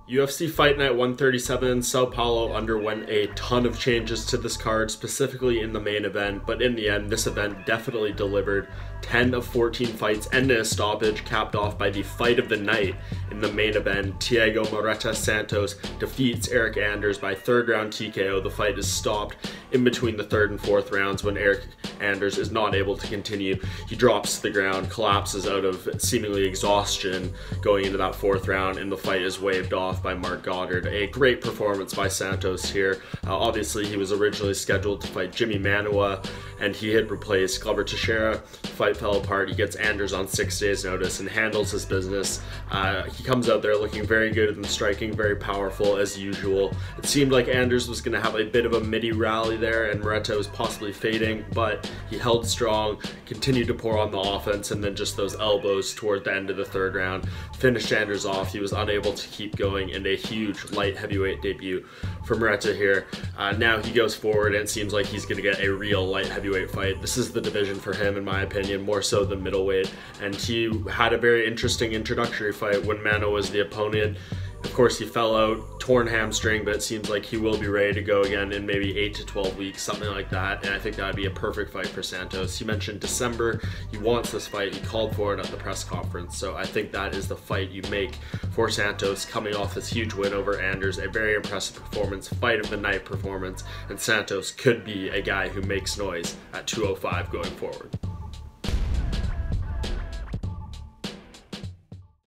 UFC Fight Night 137 in Sao Paulo underwent a ton of changes to this card, specifically in the main event, but in the end, this event definitely delivered. 10 of 14 fights end in a stoppage, capped off by the fight of the night in the main event. Thiago Santos defeats Eric Anders by third round TKO. The fight is stopped in between the third and fourth rounds when Eric Anders is not able to continue. He drops to the ground, collapses out of seemingly exhaustion going into that fourth round, and the fight is waved off by Mark Goddard. A great performance by Santos here. Obviously, he was originally scheduled to fight Jimmy Manuwa, and he had replaced Glover Teixeira. The fight fell apart. He gets Anders on 6 days' notice and handles his business. He comes out there looking very good and striking, very powerful as usual. It seemed like Anders was going to have a bit of a midi rally there, and Moreta was possibly fading, but he held strong, continued to pour on the offense, and then just those elbows toward the end of the third round finished Anders off. He was unable to keep going, and a huge light heavyweight debut for Moreta here. Now he goes forward, and it seems like he's going to get a real light heavyweight fight. This is the division for him, in my opinion, more so than middleweight, and he had a very interesting introductory fight when Mano was the opponent. Of course, he fell out, torn hamstring, but it seems like he will be ready to go again in maybe 8 to 12 weeks, something like that, and I think that would be a perfect fight for Santos. He mentioned December, he wants this fight, he called for it at the press conference, so I think that is the fight you make for Santos, coming off this huge win over Anders, a very impressive performance, fight of the night performance, and Santos could be a guy who makes noise at 205 going forward.